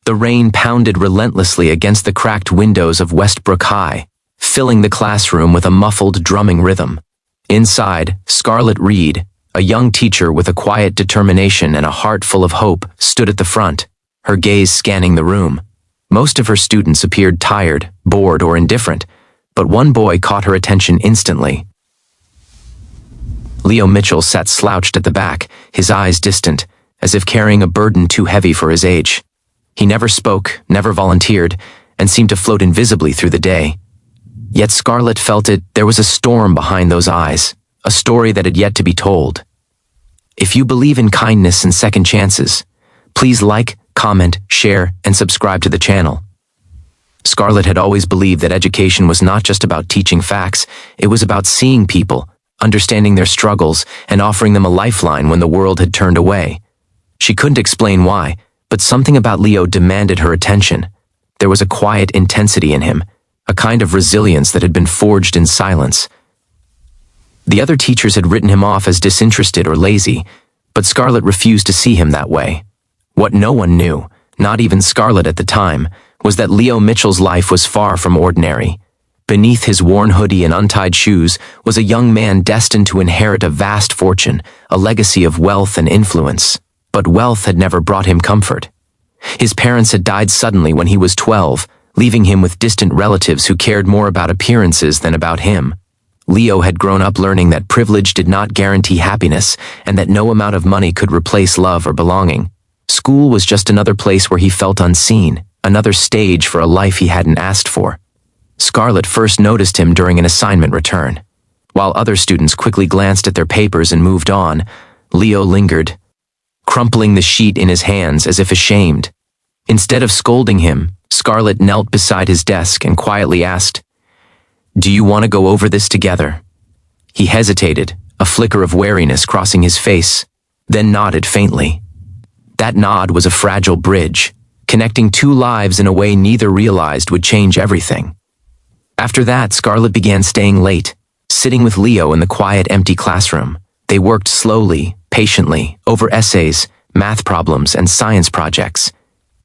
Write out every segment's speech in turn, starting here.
The rain pounded relentlessly against the cracked windows of Westbrook High, filling the classroom with a muffled drumming rhythm. Inside, Scarlett Reed, a young teacher with a quiet determination and a heart full of hope, stood at the front, her gaze scanning the room. Most of her students appeared tired, bored, or indifferent, but one boy caught her attention instantly. Leo Mitchell sat slouched at the back, his eyes distant, as if carrying a burden too heavy for his age. He never spoke, never volunteered, and seemed to float invisibly through the day. Yet Scarlett felt it, there was a storm behind those eyes, a story that had yet to be told. If you believe in kindness and second chances, please like, comment, share, and subscribe to the channel. Scarlett had always believed that education was not just about teaching facts, it was about seeing people, understanding their struggles, and offering them a lifeline when the world had turned away. She couldn't explain why, but something about Leo demanded her attention. There was a quiet intensity in him, a kind of resilience that had been forged in silence. The other teachers had written him off as disinterested or lazy, but Scarlett refused to see him that way. What no one knew, not even Scarlett at the time, was that Leo Mitchell's life was far from ordinary. Beneath his worn hoodie and untied shoes was a young man destined to inherit a vast fortune, a legacy of wealth and influence. But wealth had never brought him comfort. His parents had died suddenly when he was 12, leaving him with distant relatives who cared more about appearances than about him. Leo had grown up learning that privilege did not guarantee happiness and that no amount of money could replace love or belonging. School was just another place where he felt unseen, another stage for a life he hadn't asked for. Scarlett first noticed him during an assignment return. While other students quickly glanced at their papers and moved on, Leo lingered, crumpling the sheet in his hands as if ashamed. Instead of scolding him, Scarlett knelt beside his desk and quietly asked, "Do you want to go over this together?" He hesitated, a flicker of wariness crossing his face, then nodded faintly. That nod was a fragile bridge, connecting two lives in a way neither realized would change everything. After that, Scarlett began staying late, sitting with Leo in the quiet, empty classroom. They worked slowly, patiently, over essays, math problems, and science projects.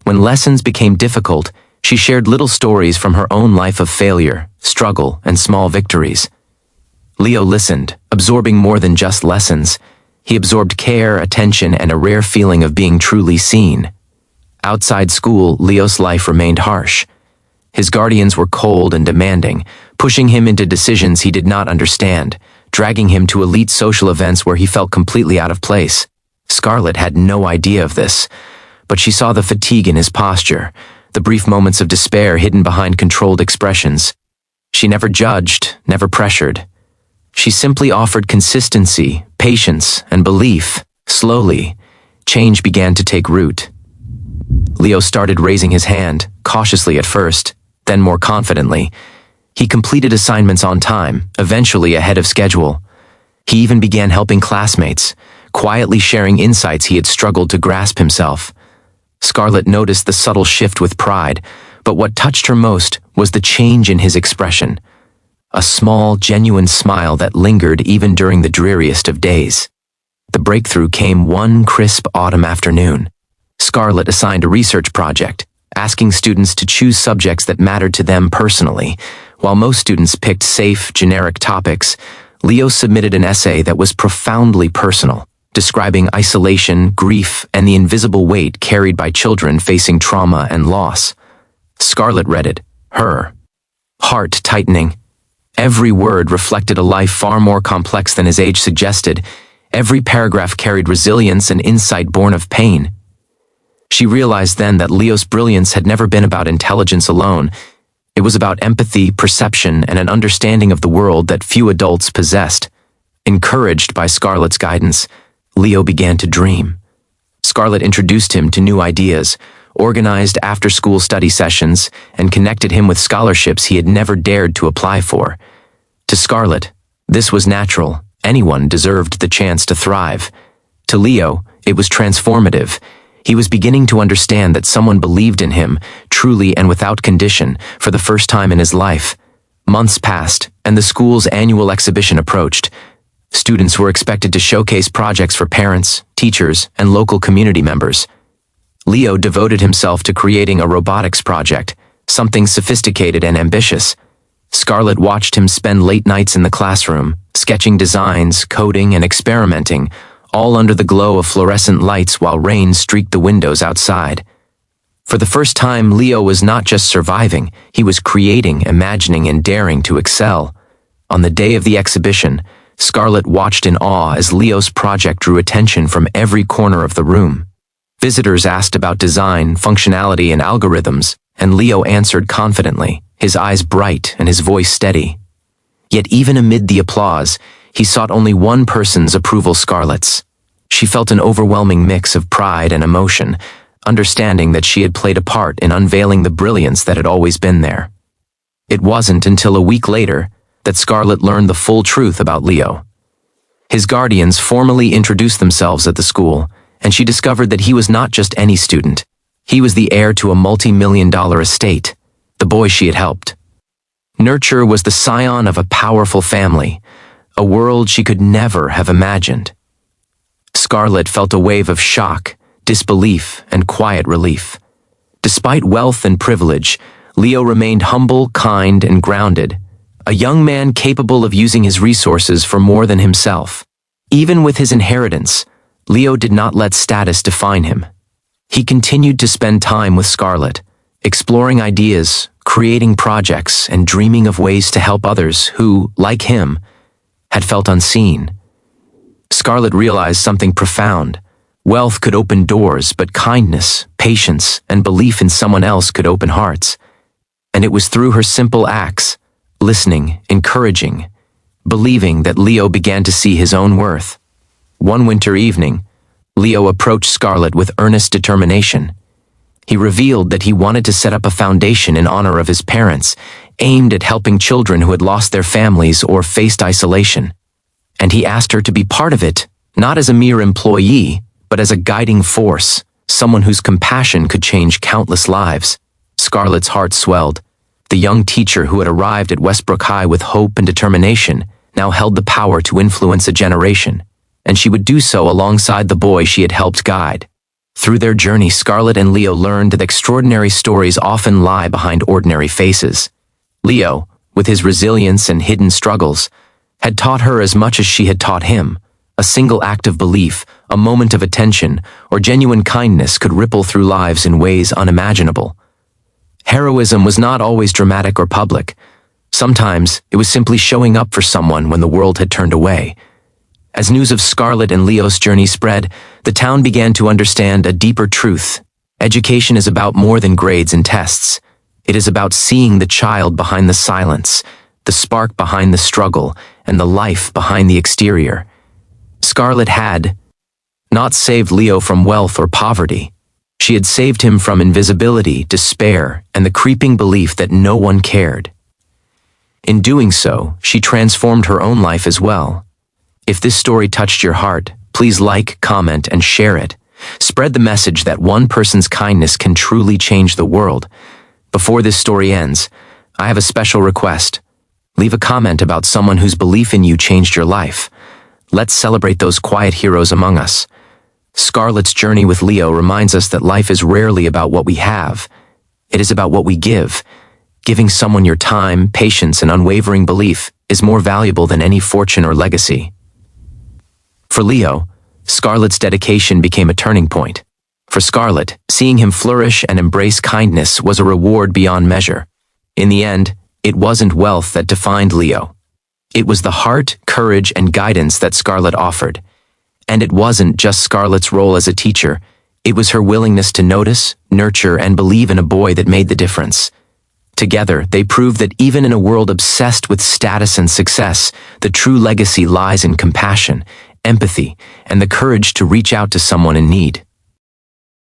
When lessons became difficult, she shared little stories from her own life of failure, struggle, and small victories. Leo listened, absorbing more than just lessons. He absorbed care, attention, and a rare feeling of being truly seen. Outside school, Leo's life remained harsh. His guardians were cold and demanding, pushing him into decisions he did not understand, dragging him to elite social events where he felt completely out of place. Scarlett had no idea of this, but she saw the fatigue in his posture, the brief moments of despair hidden behind controlled expressions. She never judged, never pressured. She simply offered consistency, patience, and belief. Slowly, change began to take root. Leo started raising his hand, cautiously at first, then more confidently. He completed assignments on time, eventually ahead of schedule. He even began helping classmates, quietly sharing insights he had struggled to grasp himself. Scarlett noticed the subtle shift with pride, but what touched her most was the change in his expression. A small, genuine smile that lingered even during the dreariest of days. The breakthrough came one crisp autumn afternoon. Scarlett assigned a research project, asking students to choose subjects that mattered to them personally. While most students picked safe, generic topics, Leo submitted an essay that was profoundly personal, describing isolation, grief, and the invisible weight carried by children facing trauma and loss. Scarlett read it, her heart tightening. Every word reflected a life far more complex than his age suggested. Every paragraph carried resilience and insight born of pain. She realized then that Leo's brilliance had never been about intelligence alone. It was about empathy, perception, and an understanding of the world that few adults possessed. Encouraged by Scarlett's guidance, Leo began to dream. Scarlett introduced him to new ideas, organized after-school study sessions, and connected him with scholarships he had never dared to apply for. To Scarlett, this was natural. Anyone deserved the chance to thrive. To Leo, it was transformative. He was beginning to understand that someone believed in him, truly and without condition, for the first time in his life. Months passed, and the school's annual exhibition approached. Students were expected to showcase projects for parents, teachers, and local community members. Leo devoted himself to creating a robotics project, something sophisticated and ambitious. Scarlett watched him spend late nights in the classroom, sketching designs, coding, and experimenting, all under the glow of fluorescent lights while rain streaked the windows outside. For the first time, Leo was not just surviving, he was creating, imagining, and daring to excel. On the day of the exhibition, Scarlett watched in awe as Leo's project drew attention from every corner of the room. Visitors asked about design, functionality, and algorithms, and Leo answered confidently, his eyes bright and his voice steady. Yet even amid the applause, he sought only one person's approval: Scarlett's. She felt an overwhelming mix of pride and emotion, understanding that she had played a part in unveiling the brilliance that had always been there. It wasn't until a week later that Scarlett learned the full truth about Leo. His guardians formally introduced themselves at the school, and she discovered that he was not just any student. He was the heir to a multi-million-dollar estate, the boy she had helped. Nurture was the scion of a powerful family, a world she could never have imagined. Scarlett felt a wave of shock, disbelief, and quiet relief. Despite wealth and privilege, Leo remained humble, kind, and grounded, a young man capable of using his resources for more than himself. Even with his inheritance, Leo did not let status define him. He continued to spend time with Scarlett, exploring ideas, creating projects, and dreaming of ways to help others who, like him, had felt unseen. Scarlett realized something profound. Wealth could open doors, but kindness, patience, and belief in someone else could open hearts. And it was through her simple acts, listening, encouraging, believing, that Leo began to see his own worth. One winter evening, Leo approached Scarlett with earnest determination. He revealed that he wanted to set up a foundation in honor of his parents, aimed at helping children who had lost their families or faced isolation. And he asked her to be part of it, not as a mere employee, but as a guiding force, someone whose compassion could change countless lives. Scarlett's heart swelled. The young teacher who had arrived at Westbrook High with hope and determination now held the power to influence a generation, and she would do so alongside the boy she had helped guide. Through their journey, Scarlett and Leo learned that extraordinary stories often lie behind ordinary faces. Leo, with his resilience and hidden struggles, had taught her as much as she had taught him. A single act of belief, a moment of attention, or genuine kindness could ripple through lives in ways unimaginable. Heroism was not always dramatic or public. Sometimes it was simply showing up for someone when the world had turned away. As news of Scarlett and Leo's journey spread, the town began to understand a deeper truth. Education is about more than grades and tests. It is about seeing the child behind the silence, the spark behind the struggle, and the life behind the exterior. Scarlett had not saved Leo from wealth or poverty. She had saved him from invisibility, despair, and the creeping belief that no one cared. In doing so, she transformed her own life as well. If this story touched your heart, please like, comment, and share it. Spread the message that one person's kindness can truly change the world. Before this story ends, I have a special request. Leave a comment about someone whose belief in you changed your life. Let's celebrate those quiet heroes among us. Scarlett's journey with Leo reminds us that life is rarely about what we have. It is about what we give. Giving someone your time, patience, and unwavering belief is more valuable than any fortune or legacy. For Leo, Scarlett's dedication became a turning point. For Scarlett, seeing him flourish and embrace kindness was a reward beyond measure. In the end, it wasn't wealth that defined Leo. It was the heart, courage, and guidance that Scarlett offered. And it wasn't just Scarlett's role as a teacher. It was her willingness to notice, nurture, and believe in a boy that made the difference. Together, they proved that even in a world obsessed with status and success, the true legacy lies in compassion, empathy, and the courage to reach out to someone in need.